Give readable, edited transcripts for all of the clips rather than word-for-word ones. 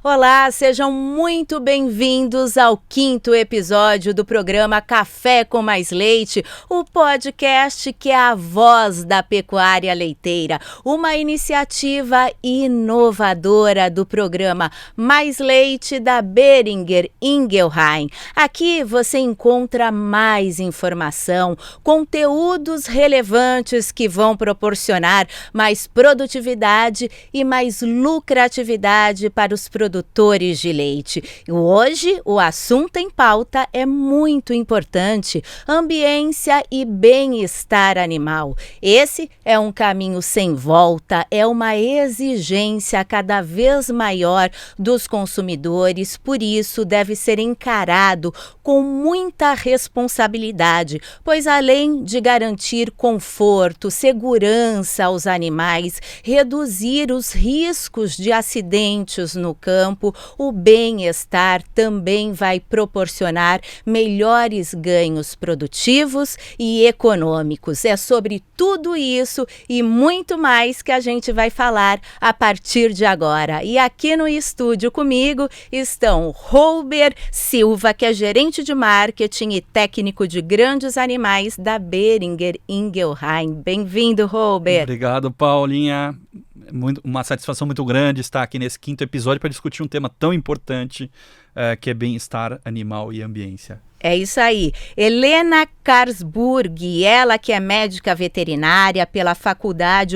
Olá, sejam muito bem-vindos ao 5º episódio do programa Café com Mais Leite, o podcast que é a voz da pecuária leiteira, uma iniciativa inovadora do programa Mais Leite da Boehringer Ingelheim. Aqui você encontra mais informação, conteúdos relevantes que vão proporcionar mais produtividade e mais lucratividade para os produtores de leite. Hoje, o assunto em pauta é muito importante: ambiência e bem-estar animal. Esse é um caminho sem volta, é uma exigência cada vez maior dos consumidores, por isso deve ser encarado com muita responsabilidade, pois além de garantir conforto, segurança aos animais, reduzir os riscos de acidentes no campo, o bem-estar também vai proporcionar melhores ganhos produtivos e econômicos. É sobre tudo isso e muito mais que a gente vai falar a partir de agora. E aqui no estúdio comigo estão Robert Silva, que é gerente de marketing e técnico de grandes animais da Boehringer Ingelheim. Bem-vindo, Robert. Obrigado, Paulinha. Uma satisfação muito grande estar aqui nesse 5º episódio para discutir um tema tão importante que é bem-estar animal e ambiência. É isso aí. Helena Karlsburg, ela que é médica veterinária pela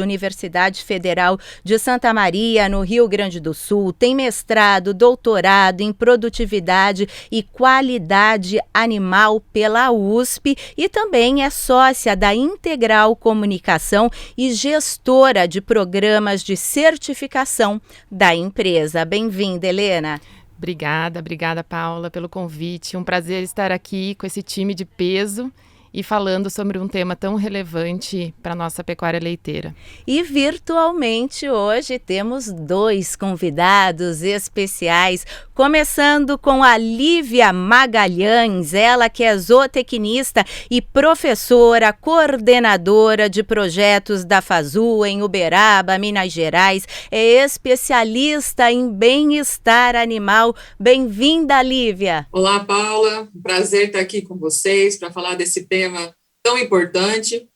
Universidade Federal de Santa Maria, no Rio Grande do Sul, tem mestrado, doutorado em produtividade e qualidade animal pela USP e também é sócia da Integral Comunicação e gestora de programas de certificação da empresa. Bem-vinda, Helena. Obrigada, Paula, pelo convite. Um prazer estar aqui com esse time de peso e falando sobre um tema tão relevante para a nossa pecuária leiteira. E virtualmente hoje temos 2 convidados especiais, começando com a Lívia Magalhães, ela que é zootecnista e professora, coordenadora de projetos da FASU em Uberaba, Minas Gerais, é especialista em bem-estar animal. Bem-vinda, Lívia! Olá, Paula, um prazer estar aqui com vocês para falar desse tema tão importante.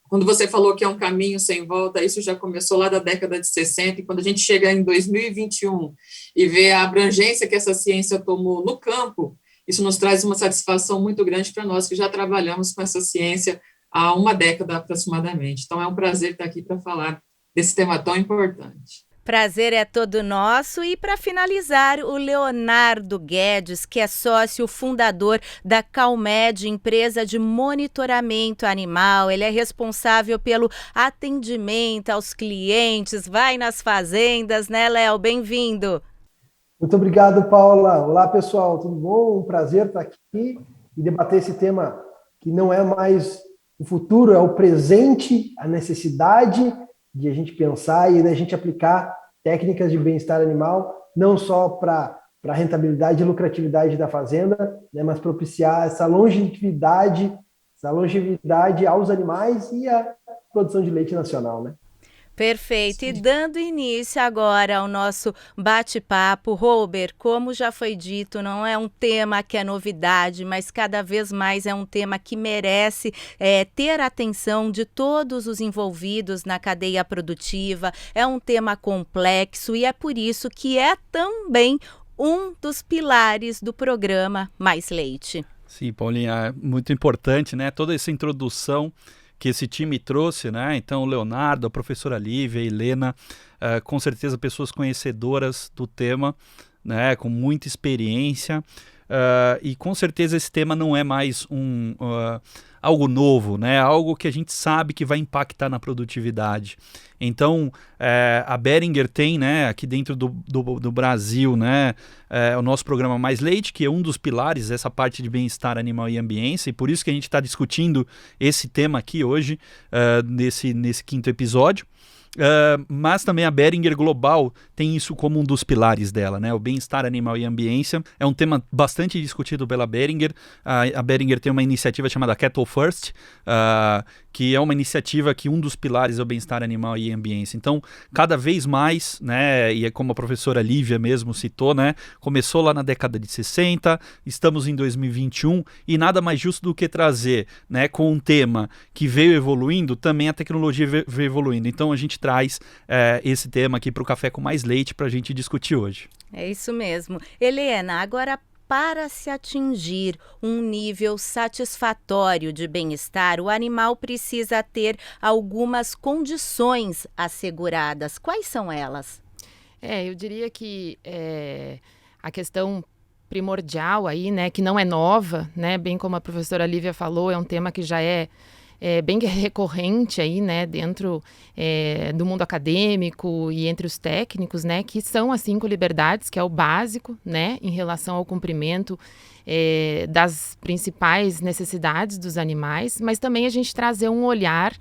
Quando você falou que é um caminho sem volta, isso já começou lá da década de 60, e quando a gente chega em 2021 e vê a abrangência que essa ciência tomou no campo, isso nos traz uma satisfação muito grande para nós que já trabalhamos com essa ciência há uma década aproximadamente. Então é um prazer estar aqui para falar desse tema tão importante. Prazer é todo nosso. E para finalizar, o Leonardo Guedes, que é sócio fundador da Calmed, empresa de monitoramento animal. Ele é responsável pelo atendimento aos clientes, vai nas fazendas, né, Léo? Bem-vindo. Muito obrigado, Paula. Olá, pessoal, tudo bom? Um prazer estar aqui e debater esse tema que não é mais o futuro, é o presente, a necessidade de a gente pensar e da gente aplicar técnicas de bem-estar animal, não só para a rentabilidade e lucratividade da fazenda, né, mas propiciar essa longevidade aos animais e a produção de leite nacional, né? Perfeito. E dando início agora ao nosso bate-papo, Robert, como já foi dito, não é um tema que é novidade, mas cada vez mais é um tema que merece ter a atenção de todos os envolvidos na cadeia produtiva. É um tema complexo e é por isso que é também um dos pilares do programa Mais Leite. Sim, Paulinha, é muito importante, né? Toda essa introdução que esse time trouxe, né? Então, o Leonardo, a professora Lívia, a Helena, com certeza pessoas conhecedoras do tema, né? Com muita experiência, e com certeza esse tema não é mais algo novo, né? Algo que a gente sabe que vai impactar na produtividade. Então, a Boehringer tem, né, aqui dentro do Brasil, né, o nosso programa Mais Leite, que é um dos pilares dessa parte de bem-estar animal e ambiência, e por isso que a gente está discutindo esse tema aqui hoje, nesse 5º episódio. Mas também a Boehringer Global tem isso como um dos pilares dela, né? O bem-estar animal e ambiência é um tema bastante discutido pela Boehringer. A Boehringer tem uma iniciativa chamada Cattle First, que é uma iniciativa que um dos pilares é o bem-estar animal e ambiência. Então, cada vez mais, né, e é como a professora Lívia mesmo citou, né, começou lá na década de 60, estamos em 2021 e nada mais justo do que trazer, né, com um tema que veio evoluindo, também a tecnologia veio evoluindo. Então, a gente traz esse tema aqui para o Café com Mais Leite para a gente discutir hoje. É isso mesmo. Helena, agora, para se atingir um nível satisfatório de bem-estar, o animal precisa ter algumas condições asseguradas. Quais são elas? Eu diria que a questão primordial aí, né, que não é nova, né, bem como a professora Lívia falou, é um tema que já é bem recorrente aí, né, dentro do mundo acadêmico e entre os técnicos, né, que são as 5 liberdades, que é o básico, né, em relação ao cumprimento das principais necessidades dos animais, mas também a gente trazer um olhar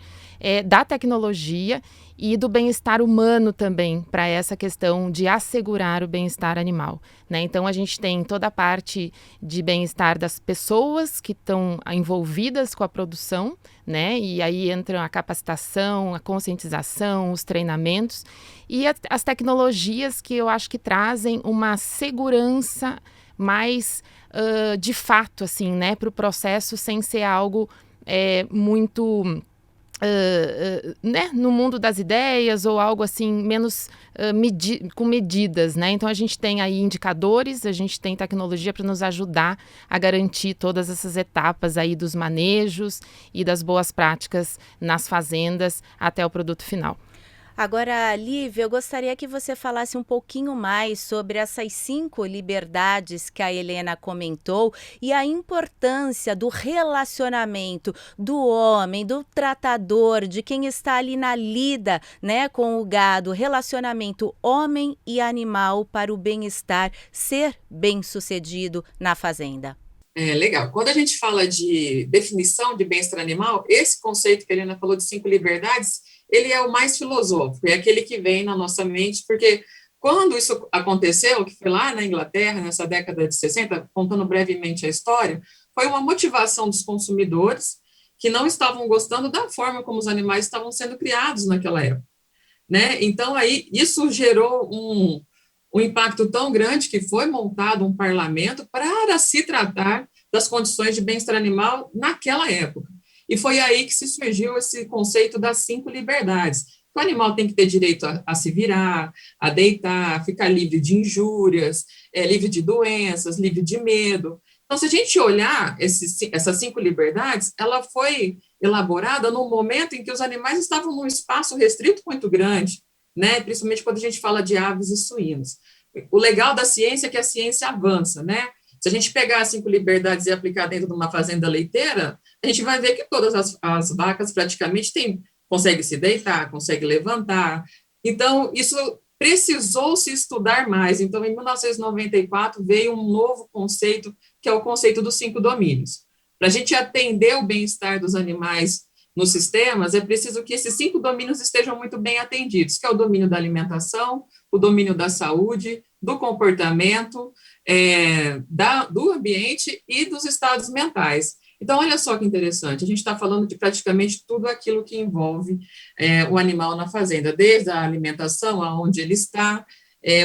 da tecnologia e do bem-estar humano também para essa questão de assegurar o bem-estar animal, né? Então, a gente tem toda a parte de bem-estar das pessoas que estão envolvidas com a produção, né? E aí entram a capacitação, a conscientização, os treinamentos e as tecnologias que eu acho que trazem uma segurança mais de fato, assim, né? Para o processo sem ser algo muito... né, no mundo das ideias ou algo assim menos com medidas, né? Então a gente tem aí indicadores, a gente tem tecnologia para nos ajudar a garantir todas essas etapas aí dos manejos e das boas práticas nas fazendas até o produto final. Agora, Lívia, eu gostaria que você falasse um pouquinho mais sobre essas 5 liberdades que a Helena comentou e a importância do relacionamento do homem, do tratador, de quem está ali na lida, né, com o gado, relacionamento homem e animal para o bem-estar ser bem-sucedido na fazenda. Legal. Quando a gente fala de definição de bem-estar animal, esse conceito que a Helena falou de 5 liberdades, ele é o mais filosófico, é aquele que vem na nossa mente, porque quando isso aconteceu, que foi lá na Inglaterra, nessa década de 60, contando brevemente a história, foi uma motivação dos consumidores que não estavam gostando da forma como os animais estavam sendo criados naquela época, né? Então, aí, isso gerou um impacto tão grande que foi montado um parlamento para se tratar das condições de bem-estar animal naquela época. E foi aí que se surgiu esse conceito das 5 liberdades. O animal tem que ter direito a se virar, a deitar, ficar livre de injúrias, livre de doenças, livre de medo. Então, se a gente olhar essas 5 liberdades, ela foi elaborada no momento em que os animais estavam num espaço restrito muito grande, né? Principalmente quando a gente fala de aves e suínos. O legal da ciência é que a ciência avança, né? Se a gente pegar as 5 liberdades e aplicar dentro de uma fazenda leiteira, a gente vai ver que todas as vacas praticamente conseguem se deitar, conseguem levantar. Então, isso precisou se estudar mais. Então, em 1994, veio um novo conceito, que é o conceito dos 5 domínios. Para a gente atender o bem-estar dos animais nos sistemas, é preciso que esses 5 domínios estejam muito bem atendidos, que é o domínio da alimentação, o domínio da saúde, do comportamento, do ambiente e dos estados mentais. Então, olha só que interessante, a gente está falando de praticamente tudo aquilo que envolve o animal na fazenda, desde a alimentação, aonde ele está,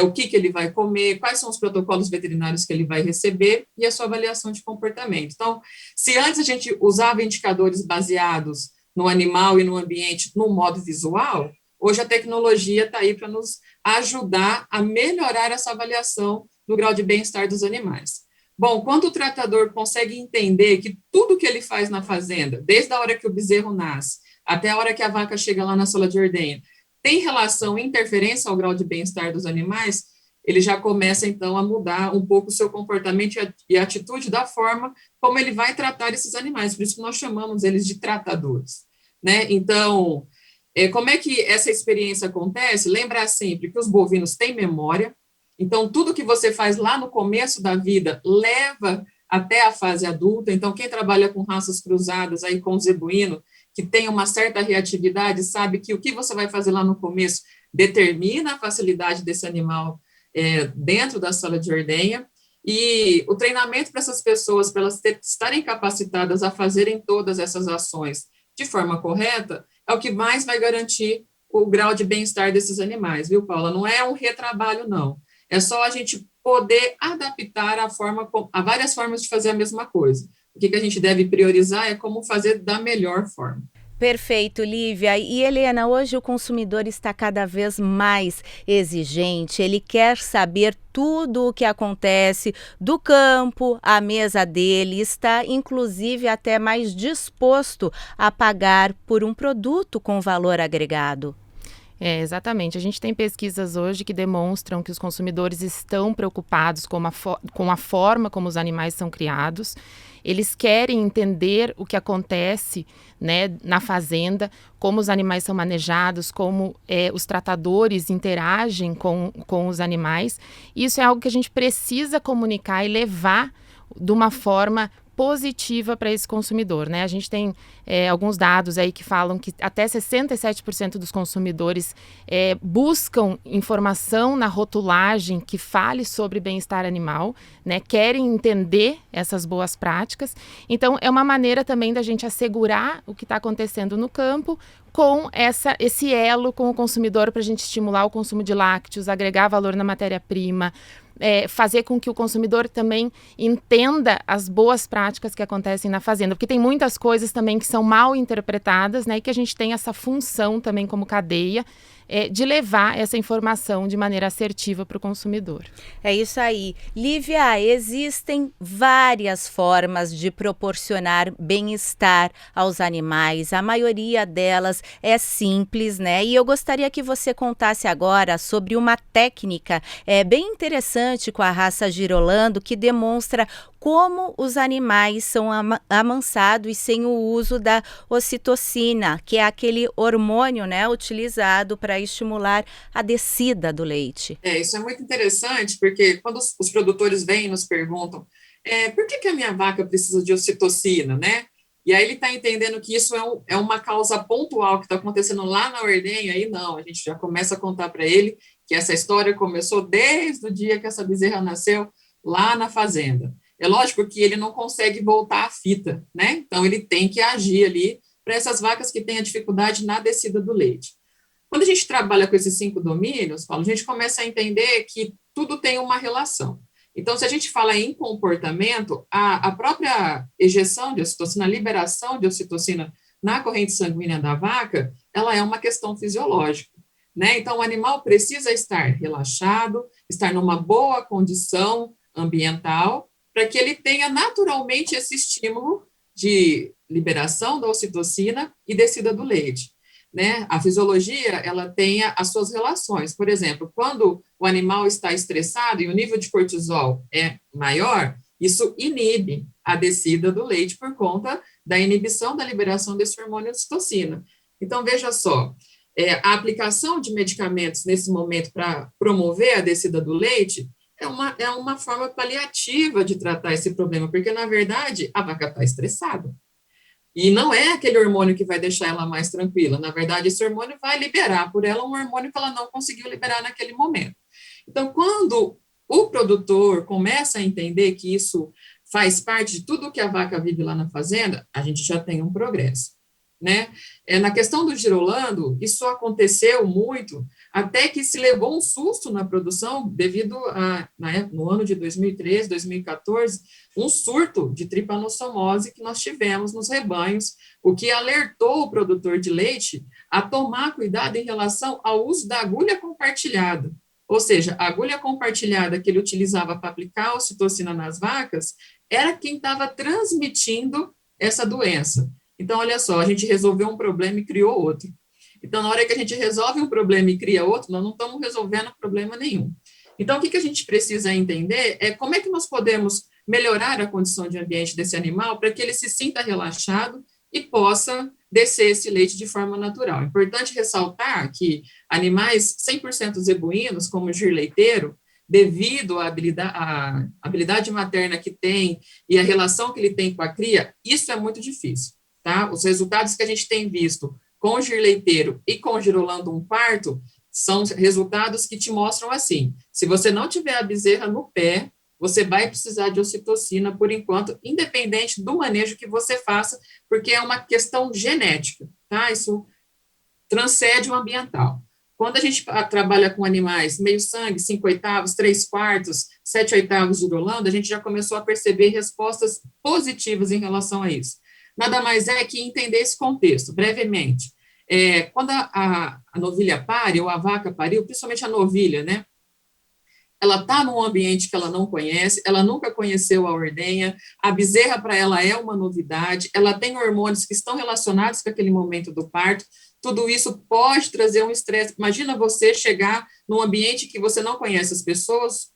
o que ele vai comer, quais são os protocolos veterinários que ele vai receber e a sua avaliação de comportamento. Então, se antes a gente usava indicadores baseados no animal e no ambiente no modo visual, hoje a tecnologia está aí para nos ajudar a melhorar essa avaliação do grau de bem-estar dos animais. Bom, quando o tratador consegue entender que tudo que ele faz na fazenda, desde a hora que o bezerro nasce até a hora que a vaca chega lá na sala de ordenha, tem relação e interferência ao grau de bem-estar dos animais, ele já começa, então, a mudar um pouco o seu comportamento e atitude da forma como ele vai tratar esses animais. Por isso que nós chamamos eles de tratadores, né? Então, como é que essa experiência acontece? Lembrar sempre que os bovinos têm memória, então, tudo que você faz lá no começo da vida leva até a fase adulta. Então, quem trabalha com raças cruzadas, aí com o zebuíno, que tem uma certa reatividade, sabe que o que você vai fazer lá no começo determina a facilidade desse animal dentro da sala de ordenha. E o treinamento para essas pessoas, para elas estarem capacitadas a fazerem todas essas ações de forma correta, é o que mais vai garantir o grau de bem-estar desses animais, viu, Paula? Não é um retrabalho, não. É só a gente poder adaptar a várias formas de fazer a mesma coisa. O que a gente deve priorizar é como fazer da melhor forma. Perfeito, Lívia. E Helena, hoje o consumidor está cada vez mais exigente, ele quer saber tudo o que acontece do campo à mesa dele, está inclusive até mais disposto a pagar por um produto com valor agregado. Exatamente. A gente tem pesquisas hoje que demonstram que os consumidores estão preocupados com a forma como os animais são criados. Eles querem entender o que acontece, né, na fazenda, como os animais são manejados, como os tratadores interagem com os animais. Isso é algo que a gente precisa comunicar e levar de uma forma positiva para esse consumidor, né? A gente tem alguns dados aí que falam que até 67% dos consumidores buscam informação na rotulagem que fale sobre bem-estar animal, né? Querem entender essas boas práticas. Então, é uma maneira também da gente assegurar o que está acontecendo no campo com esse elo com o consumidor para a gente estimular o consumo de lácteos, agregar valor na matéria-prima, fazer com que o consumidor também entenda as boas práticas que acontecem na fazenda, porque tem muitas coisas também que são mal interpretadas, né, e que a gente tem essa função também como cadeia de levar essa informação de maneira assertiva para o consumidor. É isso aí. Lívia, existem várias formas de proporcionar bem-estar aos animais. A maioria delas é simples, né? E eu gostaria que você contasse agora sobre uma técnica bem interessante com a raça Girolando que demonstra como os animais são amansados sem o uso da ocitocina, que é aquele hormônio, né, utilizado para estimular a descida do leite. Isso é muito interessante, porque quando os produtores vêm e nos perguntam por que a minha vaca precisa de ocitocina, né? E aí ele está entendendo que isso é uma causa pontual que está acontecendo lá na ordenha, aí não, a gente já começa a contar para ele que essa história começou desde o dia que essa bezerra nasceu lá na fazenda. É lógico que ele não consegue voltar à fita, né? Então, ele tem que agir ali para essas vacas que têm a dificuldade na descida do leite. Quando a gente trabalha com esses 5 domínios, Paulo, a gente começa a entender que tudo tem uma relação. Então, se a gente fala em comportamento, a própria ejeção de ocitocina, a liberação de ocitocina na corrente sanguínea da vaca, ela é uma questão fisiológica, né? Então, o animal precisa estar relaxado, estar numa boa condição ambiental, para que ele tenha naturalmente esse estímulo de liberação da ocitocina e descida do leite, né? A fisiologia, ela tem as suas relações. Por exemplo, quando o animal está estressado e o nível de cortisol é maior, isso inibe a descida do leite por conta da inibição da liberação desse hormônio ocitocina. Então, veja só, a aplicação de medicamentos nesse momento para promover a descida do leite é uma forma paliativa de tratar esse problema, porque, na verdade, a vaca está estressada. E não é aquele hormônio que vai deixar ela mais tranquila. Na verdade, esse hormônio vai liberar por ela um hormônio que ela não conseguiu liberar naquele momento. Então, quando o produtor começa a entender que isso faz parte de tudo que a vaca vive lá na fazenda, a gente já tem um progresso, né? Na questão do Girolando, isso aconteceu muito, até que se levou um susto na produção devido no ano de 2013, 2014, um surto de tripanossomose que nós tivemos nos rebanhos, o que alertou o produtor de leite a tomar cuidado em relação ao uso da agulha compartilhada. Ou seja, a agulha compartilhada que ele utilizava para aplicar a ocitocina nas vacas era quem estava transmitindo essa doença. Então, olha só, a gente resolveu um problema e criou outro. Então, na hora que a gente resolve um problema e cria outro, nós não estamos resolvendo problema nenhum. Então, o que a gente precisa entender é como é que nós podemos melhorar a condição de ambiente desse animal para que ele se sinta relaxado e possa descer esse leite de forma natural. É importante ressaltar que animais 100% zebuínos, como o gir leiteiro, devido à habilidade materna que tem e a relação que ele tem com a cria, isso é muito difícil. Tá? Os resultados que a gente tem visto com o gir leiteiro e com o Girolando 1/4 são resultados que te mostram assim, se você não tiver a bezerra no pé, você vai precisar de ocitocina por enquanto, independente do manejo que você faça, porque é uma questão genética, tá? Isso transcende o ambiental. Quando a gente trabalha com animais meio sangue, 5/8, 3/4, 7/8 de Holanda, a gente já começou a perceber respostas positivas em relação a isso. Nada mais é que entender esse contexto, brevemente. Quando a novilha pare, ou a vaca pariu, principalmente a novilha, né? Ela está num ambiente que ela não conhece, ela nunca conheceu a ordenha, a bezerra para ela é uma novidade, ela tem hormônios que estão relacionados com aquele momento do parto, tudo isso pode trazer um estresse. Imagina você chegar num ambiente que você não conhece as pessoas,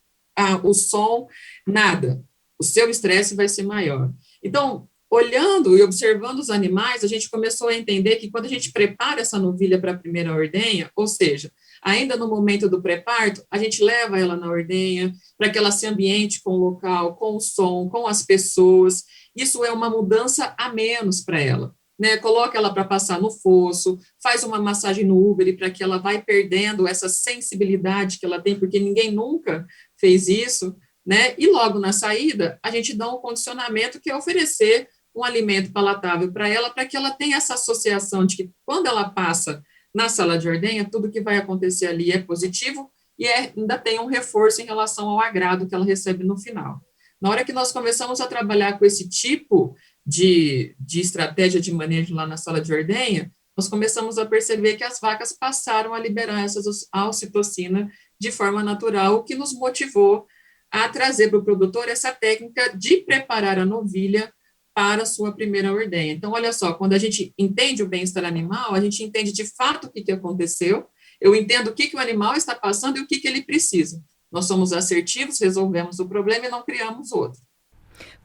o som, nada. O seu estresse vai ser maior. Então, olhando e observando os animais, a gente começou a entender que quando a gente prepara essa novilha para a primeira ordenha, ou seja, ainda no momento do pré-parto, a gente leva ela na ordenha para que ela se ambiente com o local, com o som, com as pessoas. Isso é uma mudança a menos para ela, né? Coloca ela para passar no fosso, faz uma massagem no úbere para que ela vai perdendo essa sensibilidade que ela tem, porque ninguém nunca fez isso, né? E logo na saída, a gente dá um condicionamento que é oferecer um alimento palatável para ela, para que ela tenha essa associação de que quando ela passa na sala de ordenha, tudo que vai acontecer ali é positivo e ainda tem um reforço em relação ao agrado que ela recebe no final. Na hora que nós começamos a trabalhar com esse tipo de estratégia de manejo lá na sala de ordenha, nós começamos a perceber que as vacas passaram a liberar a ocitocina de forma natural, o que nos motivou a trazer para o produtor essa técnica de preparar a novilha para a sua primeira ordenha. Então, olha só, quando a gente entende o bem-estar animal, a gente entende de fato o que aconteceu, eu entendo o que o animal está passando e o que ele precisa. Nós somos assertivos, resolvemos o problema e não criamos outro.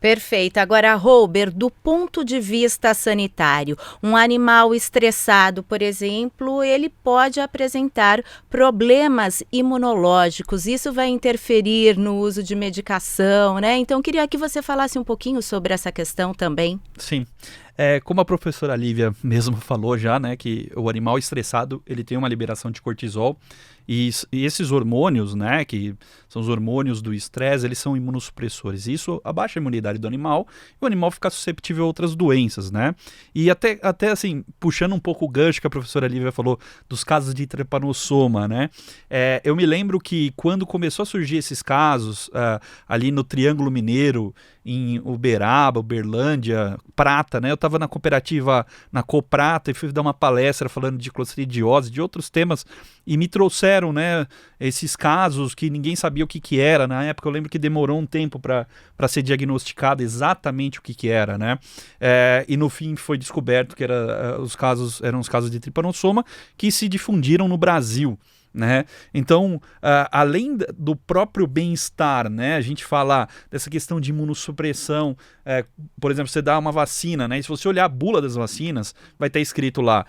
Perfeito. Agora, Robert, do ponto de vista sanitário, um animal estressado, por exemplo, ele pode apresentar problemas imunológicos. Isso vai interferir no uso de medicação, né? Então, queria que você falasse um pouquinho sobre essa questão também. Sim. Como a professora Lívia mesmo falou já, né, que o animal estressado, ele tem uma liberação de cortisol e esses hormônios, né, que são os hormônios do estresse, eles são imunossupressores. Isso abaixa a imunidade do animal e o animal fica susceptível a outras doenças, né? E até assim, puxando um pouco o gancho que a professora Lívia falou dos casos de trypanosoma, né? Eu me lembro que quando começou a surgir esses casos ali no Triângulo Mineiro, em Uberaba, Uberlândia, Prata, né? Eu estava na cooperativa, na Coprata, e fui dar uma palestra falando de clostridiose, de outros temas, e me trouxeram, né, esses casos que ninguém sabia o que era. Na época eu lembro que demorou um tempo para ser diagnosticado exatamente o que era, né? E no fim foi descoberto que eram os casos de trypanosoma que se difundiram no Brasil, né? Então, além do próprio bem-estar, né, a gente fala dessa questão de imunossupressão, por exemplo, você dá uma vacina, né, e se você olhar a bula das vacinas, vai estar escrito lá,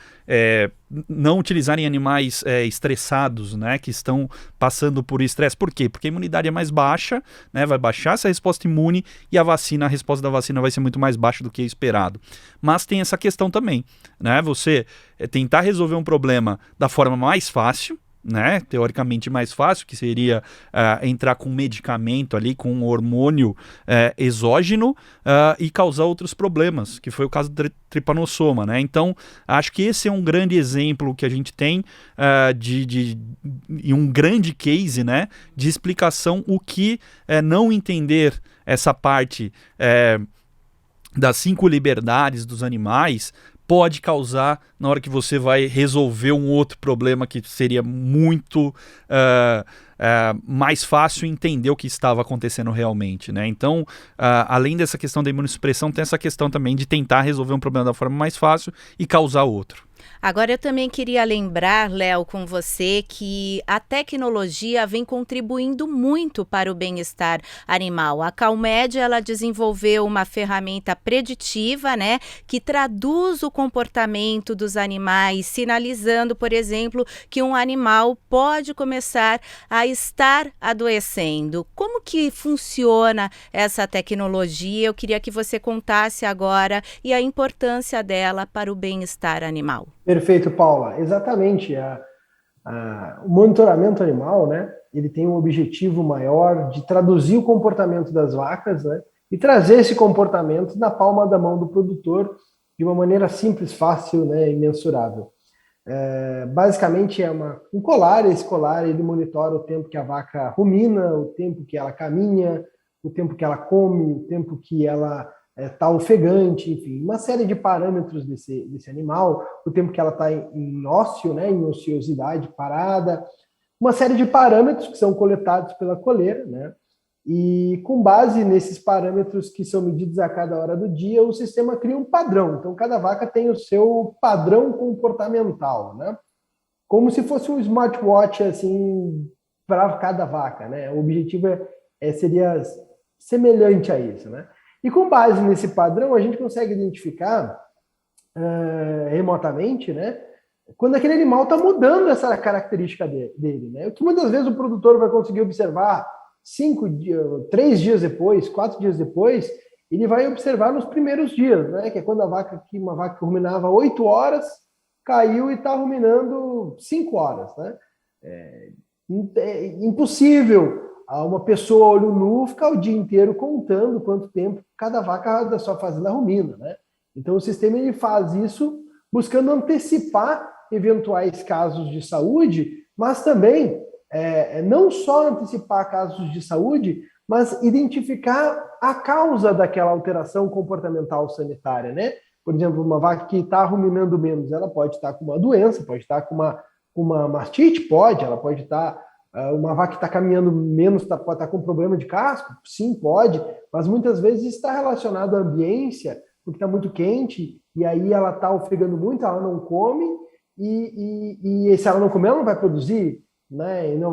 não utilizar em animais estressados, né, que estão passando por estresse. Por quê? Porque a imunidade é mais baixa, né, vai baixar essa resposta imune e a resposta da vacina vai ser muito mais baixa do que esperado. Mas tem essa questão também, né, você tentar resolver um problema da forma mais fácil, né, teoricamente mais fácil, que seria entrar com um medicamento ali, com um hormônio exógeno e causar outros problemas, que foi o caso do trypanosoma, né? Então, acho que esse é um grande exemplo que a gente tem e um grande case, né, de explicação o que não entender essa parte das 5 liberdades dos animais pode causar na hora que você vai resolver um outro problema que seria muito mais fácil entender o que estava acontecendo realmente, né? Então, além dessa questão da imunossupressão, tem essa questão também de tentar resolver um problema da forma mais fácil e causar outro. Agora, eu também queria lembrar, Léo, com você, que a tecnologia vem contribuindo muito para o bem-estar animal. A Calmed, ela desenvolveu uma ferramenta preditiva, né, que traduz o comportamento dos animais, sinalizando, por exemplo, que um animal pode começar a estar adoecendo. Como que funciona essa tecnologia? Eu queria que você contasse agora e a importância dela para o bem-estar animal. Perfeito, Paula. Exatamente. O monitoramento animal, né, ele tem um objetivo maior de traduzir o comportamento das vacas, né, e trazer esse comportamento na palma da mão do produtor de uma maneira simples, fácil, né, e mensurável. Basicamente é um colar, esse colar ele monitora o tempo que a vaca rumina, o tempo que ela caminha, o tempo que ela come, o tempo que ela está ofegante, enfim, uma série de parâmetros desse animal, o tempo que ela está em ócio, né, em ociosidade, parada, uma série de parâmetros que são coletados pela coleira, né, e com base nesses parâmetros que são medidos a cada hora do dia, o sistema cria um padrão. Então, cada vaca tem o seu padrão comportamental, né? Como se fosse um smartwatch, assim, para cada vaca, né? O objetivo seria semelhante a isso, né? E com base nesse padrão, a gente consegue identificar remotamente, né? Quando aquele animal está mudando essa característica dele, né? O que muitas vezes o produtor vai conseguir observar 3 dias depois, 4 dias depois, ele vai observar nos primeiros dias, né? Que é quando uma vaca que ruminava 8 horas, caiu e está ruminando 5 horas, né? É impossível uma pessoa a olho nu ficar o dia inteiro contando quanto tempo cada vaca da sua fazenda rumina, né? Então o sistema ele faz isso buscando antecipar eventuais casos de saúde, mas também não só antecipar casos de saúde, mas identificar a causa daquela alteração comportamental sanitária, né? Por exemplo, uma vaca que está ruminando menos, ela pode estar com uma doença, pode estar com uma mastite, ela pode estar, uma vaca que está caminhando menos, pode estar com problema de casco, sim, pode, mas muitas vezes está relacionado à ambiência, porque está muito quente, e aí ela está ofegando muito, ela não come, e se ela não comer, ela não vai produzir, né? E não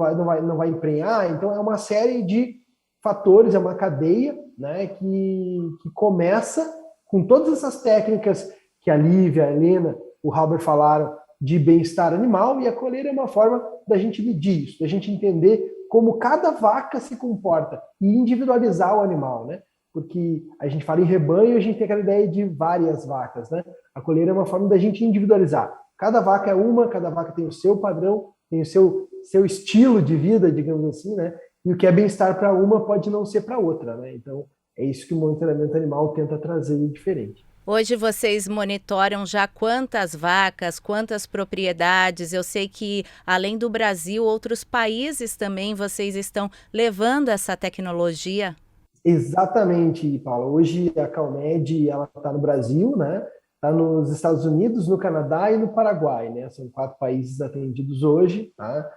vai emprenhar. Então é uma série de fatores, é uma cadeia, né, que começa com todas essas técnicas que a Lívia, a Helena, o Halber falaram de bem-estar animal, e a coleira é uma forma da gente medir isso, da gente entender como cada vaca se comporta e individualizar o animal, né? Porque a gente fala em rebanho, a gente tem aquela ideia de várias vacas, né? A coleira é uma forma da gente individualizar. Cada vaca é cada vaca tem o seu padrão, tem o seu estilo de vida, digamos assim, né? E o que é bem-estar para uma pode não ser para outra, né? Então, é isso que o monitoramento animal tenta trazer de diferente. Hoje vocês monitoram já quantas vacas, quantas propriedades? Eu sei que, além do Brasil, outros países também vocês estão levando essa tecnologia. Exatamente, Paula. Hoje a CalMed está no Brasil, né? Está nos Estados Unidos, no Canadá e no Paraguai, né? São 4 países atendidos hoje, tá?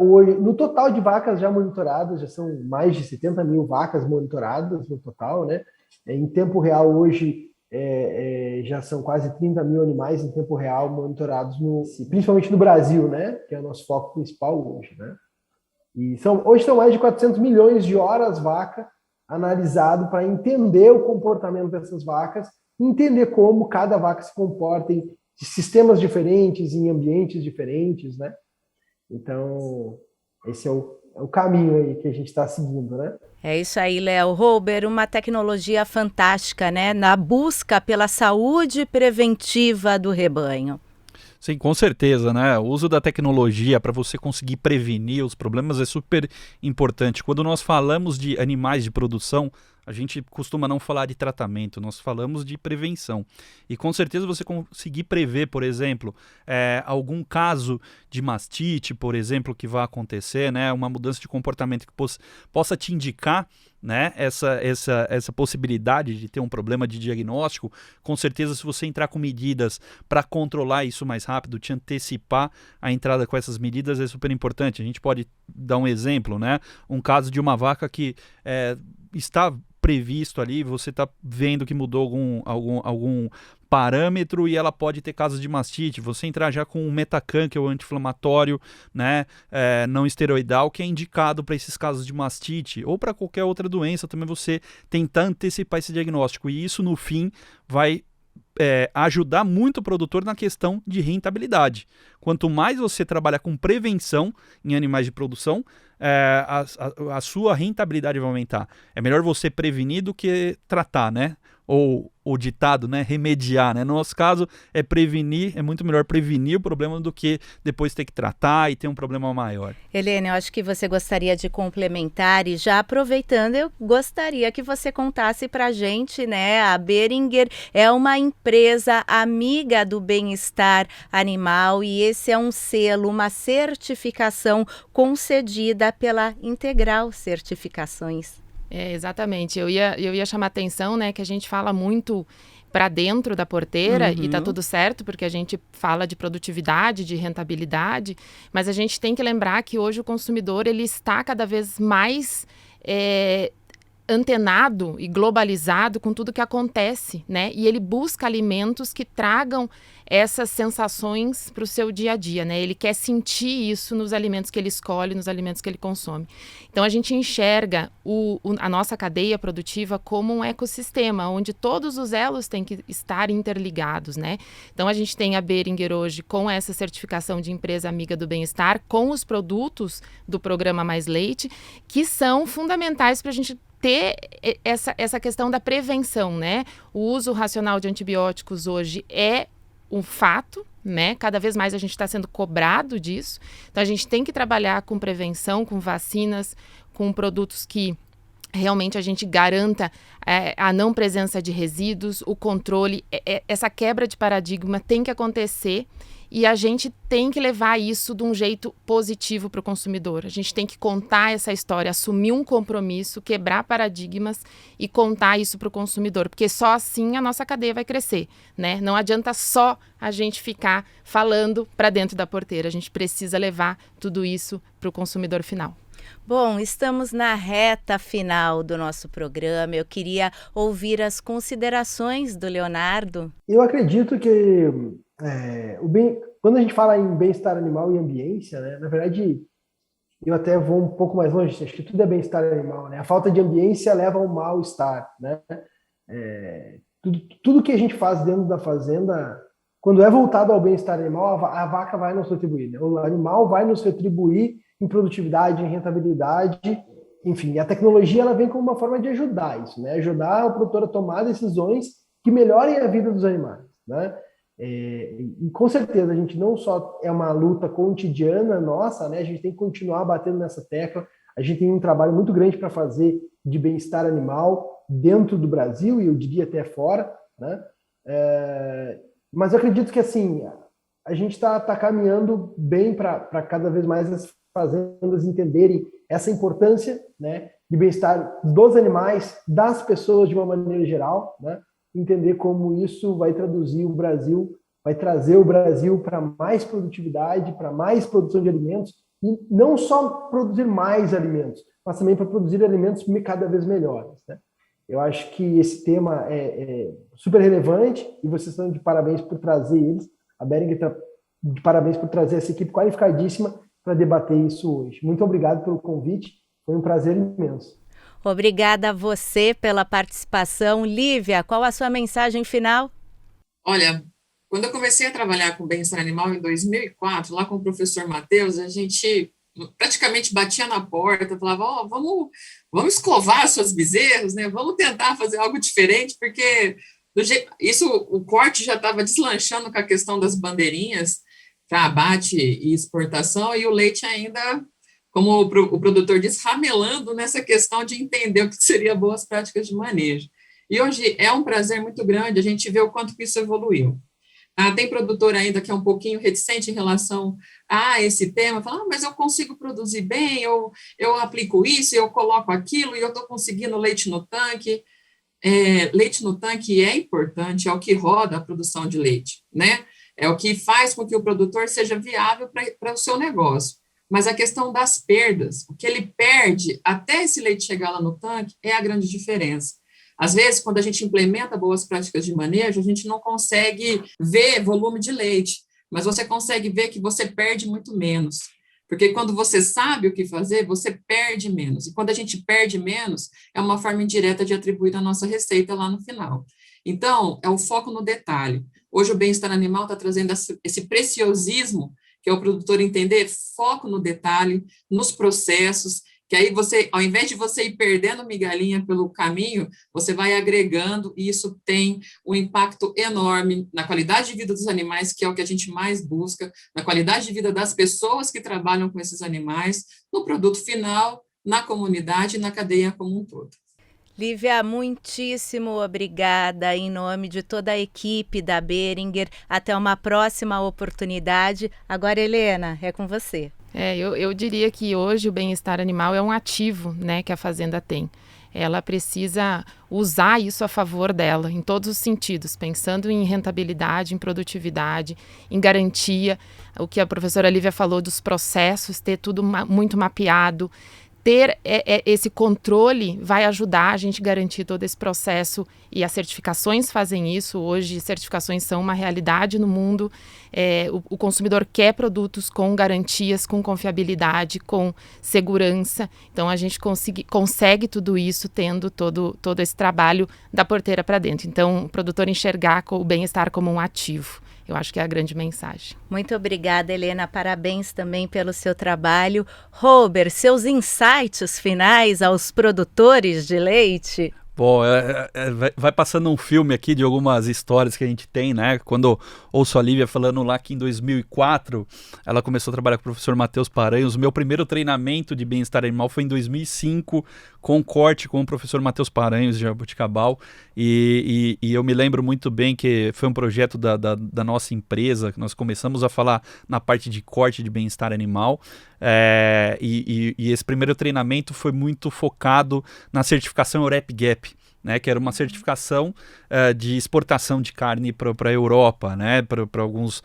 No total de vacas já monitoradas, já são mais de 70 mil vacas monitoradas no total, né? Em tempo real hoje já são quase 30 mil animais em tempo real monitorados, principalmente no Brasil, né? Que é o nosso foco principal hoje, né? E hoje são mais de 400 milhões de horas vaca analisado para entender o comportamento dessas vacas, entender como cada vaca se comporta em sistemas diferentes, em ambientes diferentes, né? Então, esse é o caminho aí que a gente está seguindo, né? É isso aí, Léo. Halber, uma tecnologia fantástica, né? Na busca pela saúde preventiva do rebanho. Sim, com certeza, né? O uso da tecnologia para você conseguir prevenir os problemas é super importante. Quando nós falamos de animais de produção, a gente costuma não falar de tratamento, nós falamos de prevenção. E com certeza você conseguir prever, por exemplo, algum caso de mastite, por exemplo, que vai acontecer, né? Uma mudança de comportamento que possa te indicar, né, essa possibilidade de ter um problema de diagnóstico. Com certeza, se você entrar com medidas para controlar isso mais rápido, te antecipar a entrada com essas medidas é super importante. A gente pode dar um exemplo, né? Um caso de uma vaca que está previsto ali, você está vendo que mudou algum parâmetro e ela pode ter casos de mastite. Você entrar já com o Metacan, que é o anti-inflamatório, né, não esteroidal, que é indicado para esses casos de mastite ou para qualquer outra doença, também você tentar antecipar esse diagnóstico. E isso, no fim, vai ajudar muito o produtor na questão de rentabilidade. Quanto mais você trabalha com prevenção em animais de produção, a sua rentabilidade vai aumentar. É melhor você prevenir do que tratar, né? ou o ditado, né, remediar, né? No nosso caso, é prevenir, é muito melhor prevenir o problema do que depois ter que tratar e ter um problema maior. Helene, eu acho que você gostaria de complementar e já aproveitando, eu gostaria que você contasse para a gente, né? A Boehringer é uma empresa amiga do bem-estar animal e esse é um selo, uma certificação concedida pela Integral Certificações. Exatamente. Eu ia chamar atenção, né, que a gente fala muito para dentro da porteira e tá tudo certo, porque a gente fala de produtividade, de rentabilidade, mas a gente tem que lembrar que hoje o consumidor ele está cada vez mais antenado e globalizado com tudo que acontece, né? E ele busca alimentos que tragam essas sensações para o seu dia a dia, né? Ele quer sentir isso nos alimentos que ele escolhe, nos alimentos que ele consome. Então, a gente enxerga a nossa cadeia produtiva como um ecossistema, onde todos os elos têm que estar interligados, né? Então, a gente tem a Boehringer hoje com essa certificação de empresa amiga do bem-estar, com os produtos do programa Mais Leite, que são fundamentais para a gente ter essa questão da prevenção, né? O uso racional de antibióticos hoje é um fato, né? Cada vez mais a gente está sendo cobrado disso. Então, a gente tem que trabalhar com prevenção, com vacinas, com produtos que realmente a gente garanta a não presença de resíduos, o controle. Essa quebra de paradigma tem que acontecer e a gente tem que levar isso de um jeito positivo para o consumidor. A gente tem que contar essa história, assumir um compromisso, quebrar paradigmas e contar isso para o consumidor, porque só assim a nossa cadeia vai crescer, né? Não adianta só a gente ficar falando para dentro da porteira, a gente precisa levar tudo isso para o consumidor final. Bom, estamos na reta final do nosso programa. Eu queria ouvir as considerações do Leonardo. Eu acredito que quando a gente fala em bem-estar animal e ambiência, né, na verdade, eu até vou um pouco mais longe, acho que tudo é bem-estar animal, né? A falta de ambiência leva ao mal-estar, né? Tudo que a gente faz dentro da fazenda, quando é voltado ao bem-estar animal, a vaca vai nos retribuir, né? O animal vai nos retribuir em produtividade, em rentabilidade, enfim. A tecnologia ela vem como uma forma de ajudar isso, né? Ajudar o produtor a tomar decisões que melhorem a vida dos animais, né? E com certeza a gente não só é uma luta cotidiana nossa, né? A gente tem que continuar batendo nessa tecla. A gente tem um trabalho muito grande para fazer de bem-estar animal dentro do Brasil e eu diria até fora, né? Mas eu acredito que assim a gente está caminhando bem para cada vez mais as fazendas entenderem essa importância, né, de bem-estar dos animais, das pessoas de uma maneira geral, né? Entender como isso vai trazer o Brasil para mais produtividade, para mais produção de alimentos, e não só produzir mais alimentos, mas também para produzir alimentos cada vez melhores, né? Eu acho que esse tema é super relevante e vocês estão de parabéns por trazer eles. A Boehringer está de parabéns por trazer essa equipe qualificadíssima para debater isso hoje. Muito obrigado pelo convite, foi um prazer imenso. Obrigada a você pela participação. Lívia, qual a sua mensagem final? Olha, quando eu comecei a trabalhar com bem-estar animal em 2004, lá com o professor Matheus, a gente praticamente batia na porta, falava, vamos escovar suas bezerros, né? Vamos tentar fazer algo diferente, porque o corte já estava deslanchando com a questão das bandeirinhas para abate e exportação, e o leite ainda, como o produtor diz, ramelando nessa questão de entender o que seria boas práticas de manejo. E hoje é um prazer muito grande a gente ver o quanto que isso evoluiu. Tem produtor ainda que é um pouquinho reticente em relação a esse tema, fala, mas eu consigo produzir bem, eu aplico isso, eu coloco aquilo, e eu estou conseguindo leite no tanque. Leite no tanque é importante, é o que roda a produção de leite, né? É o que faz com que o produtor seja viável para o seu negócio. Mas a questão das perdas, o que ele perde até esse leite chegar lá no tanque é a grande diferença. Às vezes, quando a gente implementa boas práticas de manejo, a gente não consegue ver volume de leite, mas você consegue ver que você perde muito menos. Porque quando você sabe o que fazer, você perde menos. E quando a gente perde menos, é uma forma indireta de atribuir a nossa receita lá no final. Então, é o foco no detalhe. Hoje o bem-estar animal está trazendo esse preciosismo, que é o produtor entender foco no detalhe, nos processos, Que aí você, ao invés de você ir perdendo migalhinha pelo caminho, você vai agregando, e isso tem um impacto enorme na qualidade de vida dos animais, que é o que a gente mais busca, na qualidade de vida das pessoas que trabalham com esses animais, no produto final, na comunidade e na cadeia como um todo. Lívia, muitíssimo obrigada em nome de toda a equipe da Boehringer. Até uma próxima oportunidade. Agora, Helena, é com você. Eu diria que hoje o bem-estar animal é um ativo, né, que a fazenda tem. Ela precisa usar isso a favor dela, em todos os sentidos, pensando em rentabilidade, em produtividade, em garantia. O que a professora Lívia falou dos processos, ter tudo muito mapeado. Ter esse controle vai ajudar a gente a garantir todo esse processo, e as certificações fazem isso. Hoje, certificações são uma realidade no mundo. O consumidor quer produtos com garantias, com confiabilidade, com segurança. Então, a gente consegue tudo isso tendo todo esse trabalho da porteira para dentro. Então, o produtor enxergar o bem-estar como um ativo. Eu acho que é a grande mensagem. Muito obrigada, Helena. Parabéns também pelo seu trabalho. Robert, seus insights finais aos produtores de leite? Bom, vai passando um filme aqui de algumas histórias que a gente tem, né? Quando ouço a Lívia falando lá que em 2004 ela começou a trabalhar com o professor Matheus Paranhos. O meu primeiro treinamento de bem-estar animal foi em 2005, com corte com o professor Matheus Paranhos de Jaboticabal. E eu me lembro muito bem que foi um projeto da nossa empresa, que nós começamos a falar na parte de corte de bem-estar animal. E esse primeiro treinamento foi muito focado na certificação EUREP-GAP, né, que era uma certificação de exportação de carne para a Europa, né, para alguns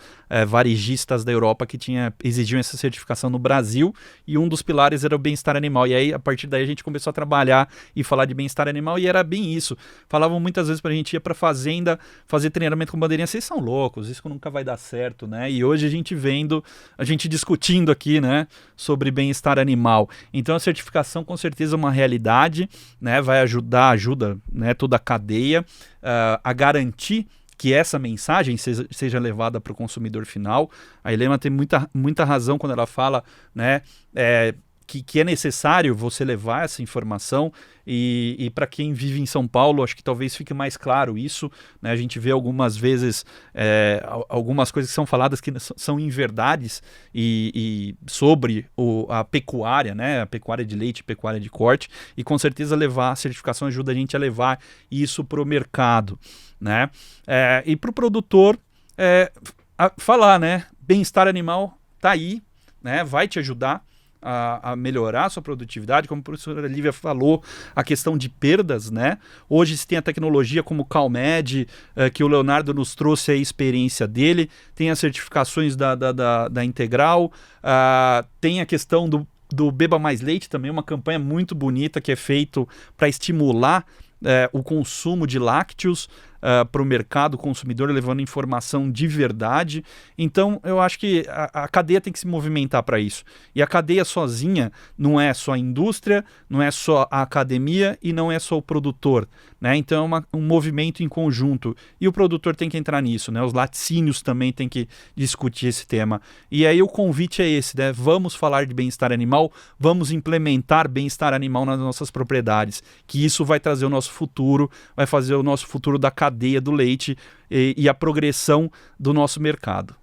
varejistas da Europa que exigiam essa certificação no Brasil, e um dos pilares era o bem-estar animal. E aí, a partir daí, a gente começou a trabalhar e falar de bem-estar animal, e era bem isso. Falavam muitas vezes para a gente ir para a fazenda fazer treinamento com bandeirinha: vocês são loucos, isso nunca vai dar certo, né? E hoje a gente discutindo aqui, né, sobre bem-estar animal. Então, a certificação com certeza é uma realidade, né, ajuda, né, toda a cadeia a garantir que essa mensagem seja levada para o consumidor final. A Helena tem muita razão quando ela fala, né, que é necessário você levar essa informação, e para quem vive em São Paulo, acho que talvez fique mais claro isso, né? A gente vê algumas vezes algumas coisas que são faladas que são inverdades e sobre a pecuária, né? A pecuária de leite, pecuária de corte, e com certeza levar a certificação ajuda a gente a levar isso para o mercado, né? E para o produtor falar, né? Bem-estar animal tá aí, né? Vai te ajudar a melhorar a sua produtividade, como a professora Lívia falou, a questão de perdas, né? Hoje se tem a tecnologia como o CalMed, que o Leonardo nos trouxe a experiência dele, tem as certificações da Integral, tem a questão do Beba Mais Leite também, uma campanha muito bonita que é feito para estimular o consumo de lácteos para o mercado consumidor, levando informação de verdade. Então, eu acho que a cadeia tem que se movimentar para isso. E a cadeia sozinha não é só a indústria, não é só a academia e não é só o produtor, né? Então, é um movimento em conjunto. E o produtor tem que entrar nisso, né? Os laticínios também têm que discutir esse tema. E aí o convite é esse, né? Vamos falar de bem-estar animal, vamos implementar bem-estar animal nas nossas propriedades, que isso vai trazer o nosso futuro, vai fazer o nosso futuro da cadeia do leite e a progressão do nosso mercado.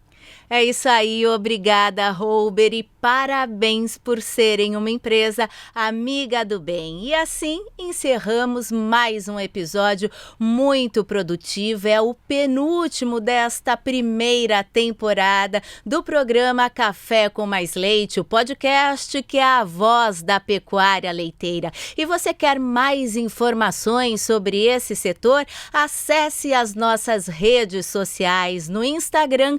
É isso aí, obrigada, Robert, e parabéns por serem uma empresa amiga do bem. E assim encerramos mais um episódio muito produtivo. É o penúltimo desta primeira temporada do programa Café com Mais Leite, o podcast que é a voz da pecuária leiteira. E você quer mais informações sobre esse setor? Acesse as nossas redes sociais no Instagram,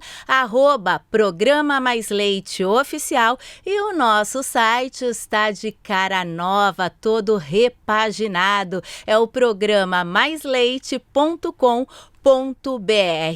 @Programa Mais Leite Oficial, e o nosso site está de cara nova, todo repaginado. É o programamaisleite.com.br.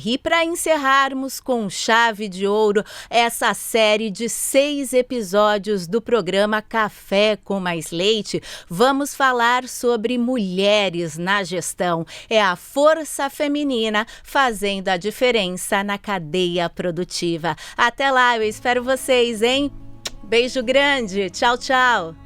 E para encerrarmos com chave de ouro essa série de 6 episódios do programa Café com Mais Leite, vamos falar sobre mulheres na gestão. É a força feminina fazendo a diferença na cadeia produtiva. Até lá, eu espero vocês, hein? Beijo grande, tchau, tchau!